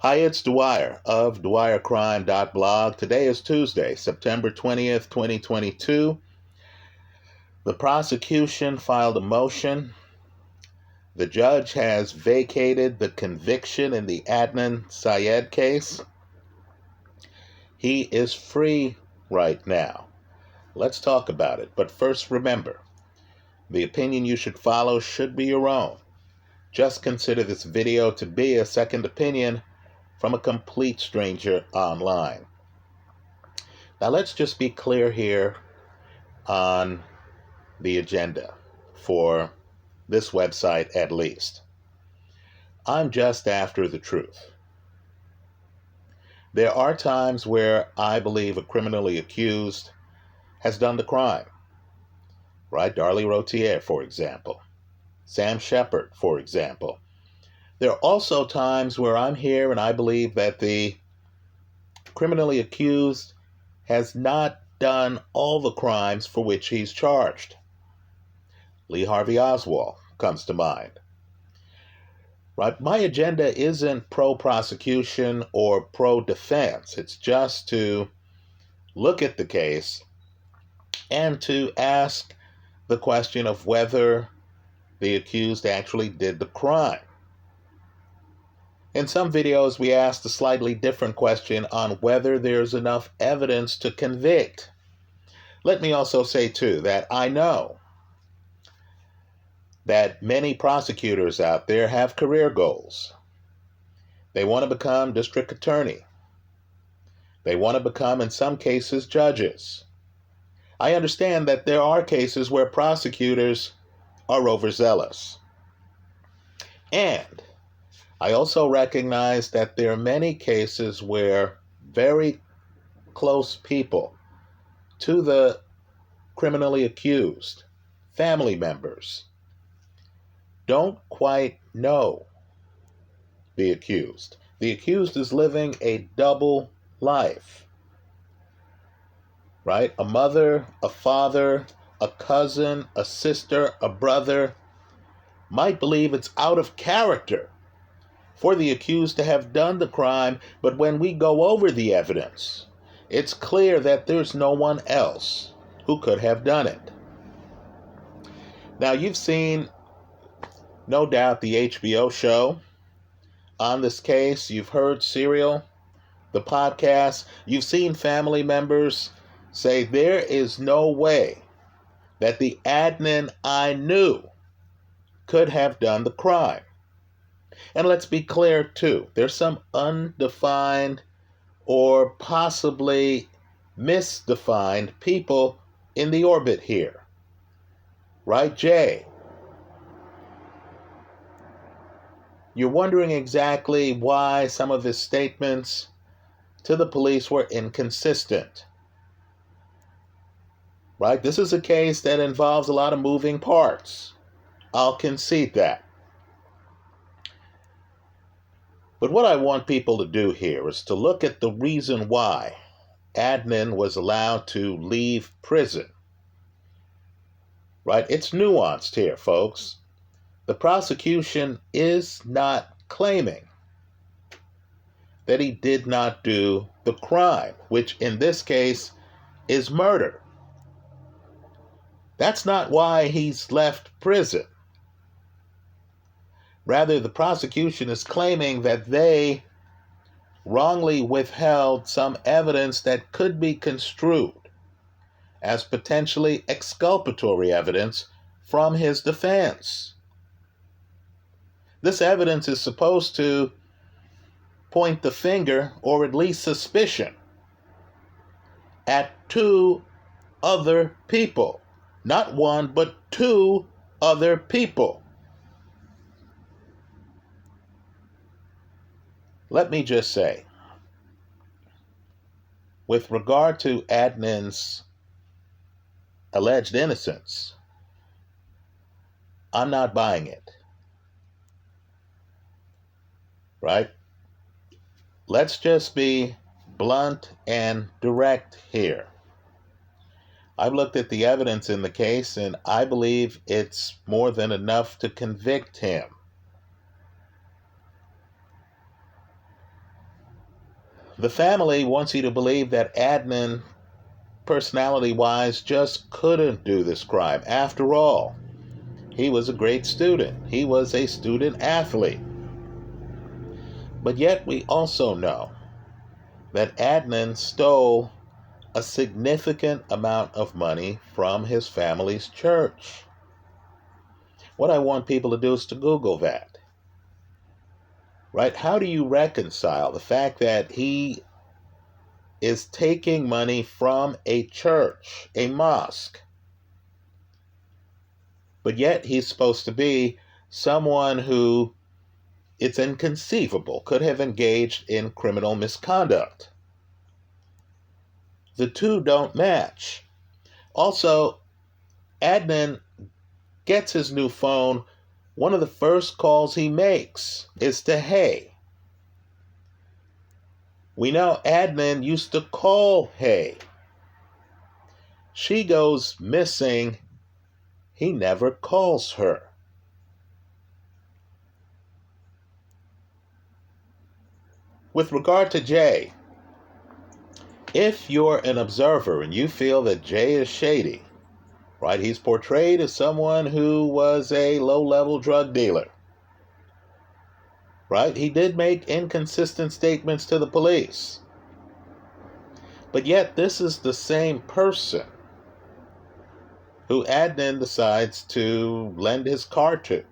Hi, it's Dwyer of dwyercrime.blog. Today is Tuesday, September 20th, 2022. The prosecution filed a motion. The judge has vacated the conviction in the Adnan Syed case. He is free right now. Let's talk about it. But first, remember, the opinion you should follow should be your own. Just consider this video to be a second opinion from a complete stranger online. Now let's just be clear here on the agenda for this website at least. I'm just after the truth. There are times where I believe a criminally accused has done the crime. Right? Darlie Rotier, for example. Sam Shepard, for example. There are also times where I'm here and I believe that the criminally accused has not done all the crimes for which he's charged. Lee Harvey Oswald comes to mind. Right? My agenda isn't pro-prosecution or pro-defense. It's just to look at the case and to ask the question of whether the accused actually did the crime. In some videos, we asked a slightly different question on whether there's enough evidence to convict. Let me also say, too, that I know that many prosecutors out there have career goals. They want to become district attorney. They want to become, in some cases, judges. I understand that there are cases where prosecutors are overzealous. And I also recognize that there are many cases where very close people to the criminally accused, family members, don't quite know the accused. The accused is living a double life, right? A mother, a father, a cousin, a sister, a brother might believe it's out of character for the accused to have done the crime, but when we go over the evidence, it's clear that there's no one else who could have done it. Now, you've seen, no doubt, the HBO show on this case. You've heard Serial, the podcast. You've seen family members say there is no way that the Adnan I knew could have done the crime. And let's be clear, too, there's some undefined or possibly misdefined people in the orbit here. Right, Jay? You're wondering exactly why some of his statements to the police were inconsistent. Right? This is a case that involves a lot of moving parts. I'll concede that. But what I want people to do here is to look at the reason why Adnan was allowed to leave prison. Right? It's nuanced here, folks. The prosecution is not claiming that he did not do the crime, which in this case is murder. That's not why he's left prison. Rather, the prosecution is claiming that they wrongly withheld some evidence that could be construed as potentially exculpatory evidence from his defense. This evidence is supposed to point the finger, or at least suspicion, at two other people. Not one, but two other people. Let me just say, with regard to Adnan's alleged innocence, I'm not buying it. Right? Let's just be blunt and direct here. I've looked at the evidence in the case, and I believe it's more than enough to convict him. The family wants you to believe that Adnan, personality-wise, just couldn't do this crime. After all, he was a great student. He was a student athlete. But yet we also know that Adnan stole a significant amount of money from his family's church. What I want people to do is to Google that. Right? How do you reconcile the fact that he is taking money from a church, a mosque, but yet he's supposed to be someone who, it's inconceivable, could have engaged in criminal misconduct? The two don't match. Also, Adnan gets his new phone. One of the first calls he makes is to Hay. We know Adnan used to call Hay. She goes missing. He never calls her. With regard to Jay, if you're an observer and you feel that Jay is shady, right? He's portrayed as someone who was a low-level drug dealer, right? He did make inconsistent statements to the police. But yet this is the same person who Adnan decides to lend his car to.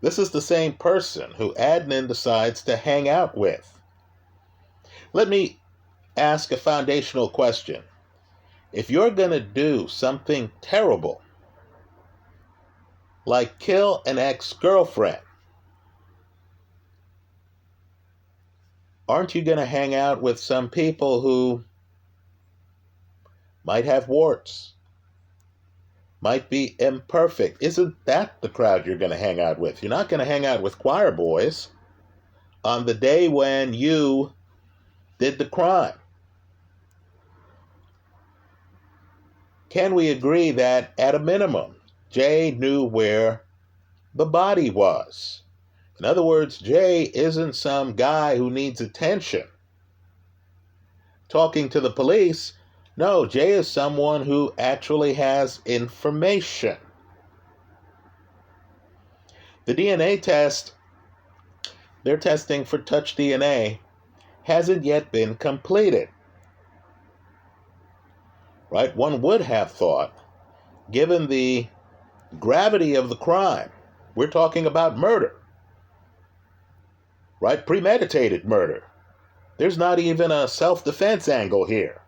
This is the same person who Adnan decides to hang out with. Let me ask a foundational question. If you're going to do something terrible, like kill an ex-girlfriend, aren't you going to hang out with some people who might have warts, might be imperfect? Isn't that the crowd you're going to hang out with? You're not going to hang out with choir boys on the day when you did the crime. Can we agree that at a minimum, Jay knew where the body was? In other words, Jay isn't some guy who needs attention talking to the police. No, Jay is someone who actually has information. The DNA test, they're testing for touch DNA, hasn't yet been completed. Right? One would have thought, given the gravity of the crime, we're talking about murder, right? Premeditated murder. There's not even a self-defense angle here.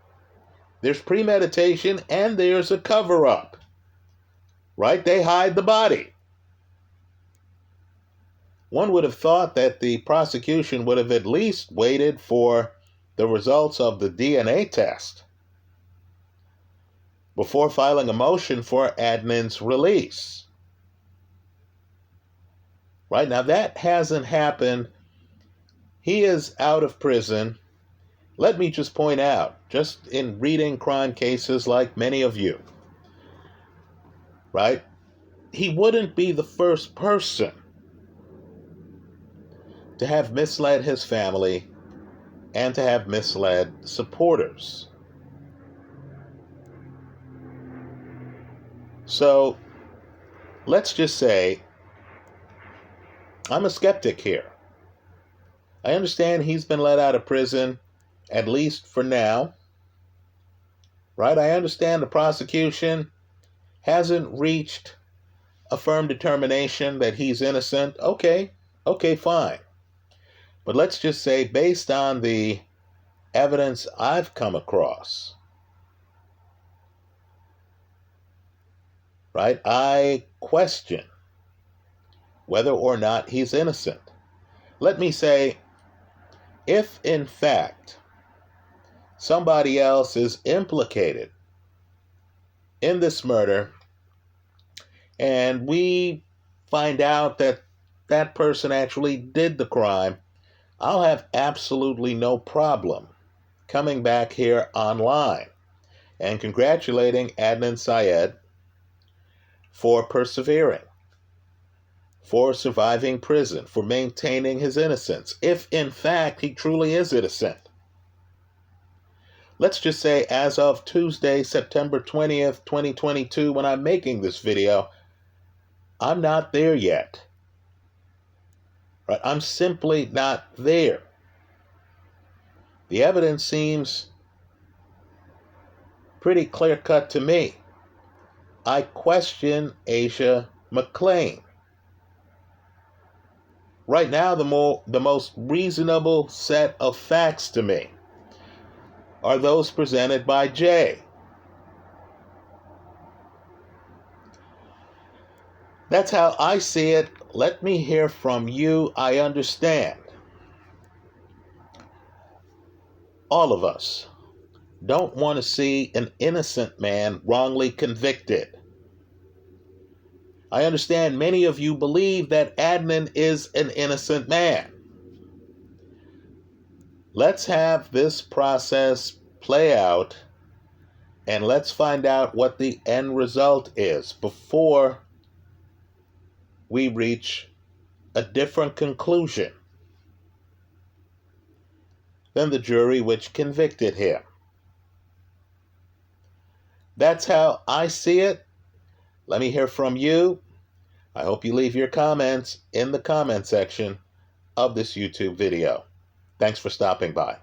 There's premeditation and there's a cover-up, right? They hide the body. One would have thought that the prosecution would have at least waited for the results of the DNA test before filing a motion for Adnan's release. Right? Now that hasn't happened. He is out of prison. Let me just point out, just in reading crime cases like many of you, right? He wouldn't be the first person to have misled his family and to have misled supporters. So let's just say I'm a skeptic here. I understand he's been let out of prison, at least for now. Right? I understand the prosecution hasn't reached a firm determination that he's innocent. Okay, fine. But let's just say, based on the evidence I've come across, right, I question whether or not he's innocent. Let me say, if in fact somebody else is implicated in this murder, and we find out that that person actually did the crime, I'll have absolutely no problem coming back here online and congratulating Adnan Syed for persevering. for surviving prison, for maintaining his innocence, if in fact he truly is innocent. Let's just say as of Tuesday, September 20th, 2022, when I'm making this video, I'm not there yet. Right? I'm simply not there. The evidence seems pretty clear-cut to me. I question Asia McClain. Right now, the most reasonable set of facts to me are those presented by Jay. That's how I see it. Let me hear from you. I understand. All of us don't want to see an innocent man wrongly convicted. I understand many of you believe that Adnan is an innocent man. Let's have this process play out, and let's find out what the end result is before we reach a different conclusion than the jury which convicted him. That's how I see it. Let me hear from you. I hope you leave your comments in the comment section of this YouTube video. Thanks for stopping by.